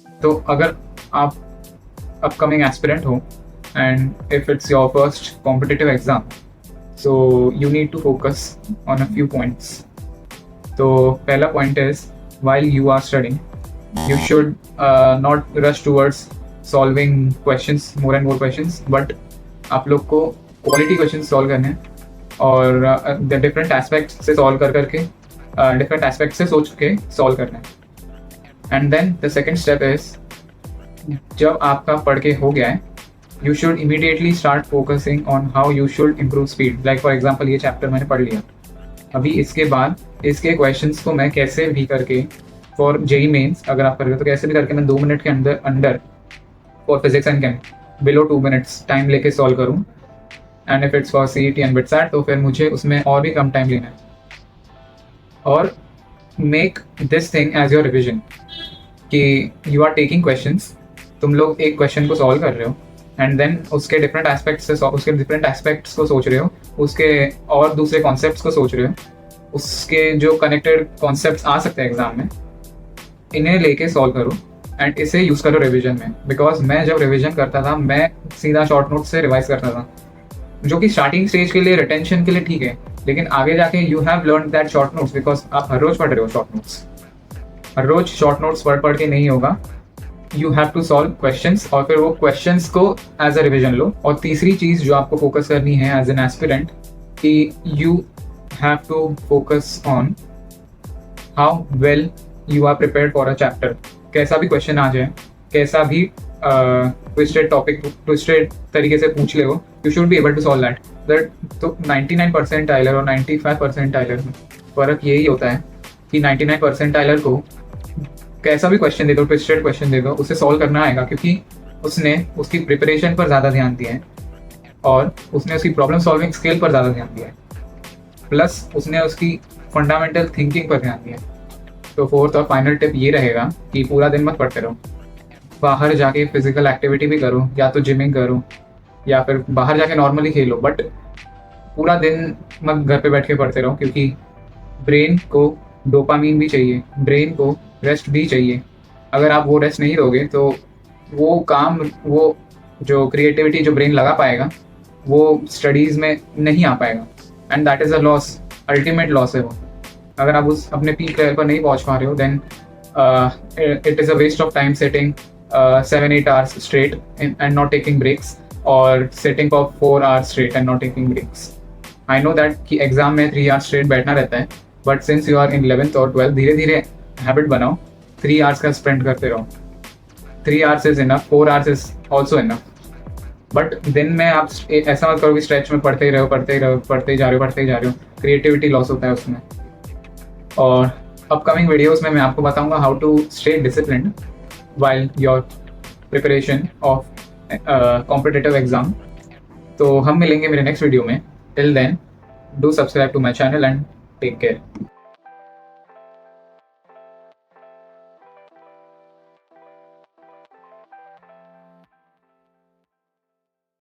तो अगर आप अपकमिंग एस्पिरेंट हो and if it's your first competitive exam, so you need to focus on a few points. तो पहला point is, while you are studying, you should not rush towards solving questions, more and more questions, but आप लोग को quality question solve करने हैं और different aspect से solve कर करके डिफरेंट एस्पेक्ट से सोच के सॉल्व करना है. And then the second step is, जब आपका पढ़ के हो गया है, you should immediately start focusing on how you should improve speed. Like for example, ये चैप्टर मैंने पढ़ लिया, अभी इसके बाद इसके क्वेश्चंस को मैं कैसे भी करके फॉर जेई मेंस अगर आप कर रहे हो तो कैसे भी करके मैं 2 मिनट के अंदर for physics and came below 2 minutes time लेके सॉल्व करूँ. And if it's for CET and BITSAT तो फिर मुझे उसमें और भी कम टाइम लेना है. और make this thing as your revision कि यू आर टेकिंग क्वेश्चंस, तुम लोग एक क्वेश्चन को सॉल्व कर रहे हो एंड देन उसके डिफरेंट एस्पेक्ट्स को सोच रहे हो, उसके और दूसरे कॉन्सेप्ट्स को सोच रहे हो, उसके जो कनेक्टेड कॉन्सेप्ट्स आ सकते हैं एग्जाम में, इन्हें लेके सॉल्व करो एंड इसे यूज़ करो रिवीजन में. बिकॉज मैं जब रिवीजन करता था, मैं सीधा शॉर्ट नोट्स से रिवाइज करता था, जो कि स्टार्टिंग स्टेज के लिए रिटेंशन के लिए ठीक है, लेकिन आगे जाके you have learn that short notes because आप हर रोज पढ़ रहे हो शॉर्ट नोट्स. हर रोज शॉर्ट नोट्स पढ़ के नहीं होगा. You have to solve questions और फिर वो क्वेश्चंस को एज अ रिविजन लो. और तीसरी चीज़ जो आपको फोकस करनी है एज एन एस्पिरेंट, कि you have to focus on how well you are prepared for a chapter. कैसा भी क्वेश्चन आ जाए, कैसा भी ट्विस्टेड तरीके से पूछ ले हो, you should be able to solve that. तो 99 परसेंटाइलर और 95 परसेंटाइलर में फ़र्क यही होता है कि 99 परसेंटाइलर को कैसा भी क्वेश्चन दे दो, ट्विस्टेड क्वेश्चन दे दो, उसे सॉल्व करना आएगा क्योंकि उसने उसकी प्रिपरेशन पर ज़्यादा ध्यान दिया है और उसने उसकी प्रॉब्लम सॉल्विंग स्किल पर ज़्यादा ध्यान दिया है, प्लस उसने उसकी फंडामेंटल थिंकिंग पर ध्यान दिया है. तो फोर्थ और फाइनल टिप ये रहेगा कि पूरा दिन मत पढ़ते रहो. बाहर जाके फिजिकल एक्टिविटी भी करो, या तो जिमिंग करो या फिर बाहर जाके नॉर्मली खेलो, बट पूरा दिन मत घर पे बैठ के पढ़ते रहो क्योंकि ब्रेन को डोपामीन भी चाहिए, ब्रेन को रेस्ट भी चाहिए. अगर आप वो रेस्ट नहीं दोगे तो वो जो क्रिएटिविटी जो ब्रेन लगा पाएगा वो स्टडीज़ में नहीं आ पाएगा. And that is a loss, ultimate loss है वो. अगर आप उस अपने पीक लेवल पर नहीं पहुंच पा रहे हो, then it is a waste of time setting 7-8 hours straight and not taking breaks, और setting for 4 hours straight and not taking breaks. I know that कि एग्जाम में 3 hours straight बैठना रहता है, but since you are in 11th और 12th, धीरे धीरे habit बनाओ, 3 hours का स्पेंड करते रहो. 3 hours is enough, 4 hours is also enough. But दिन में आप ऐसा मत करो कि स्ट्रेच में पढ़ते ही जा रहे हो, क्रिएटिविटी लॉस होता है उसमें. और अपकमिंग वीडियोस में मैं आपको बताऊंगा how to stay disciplined while your preparation of competitive exam. तो हम मिलेंगे मेरे नेक्स्ट वीडियो में. Till then, do subscribe to my channel and take care.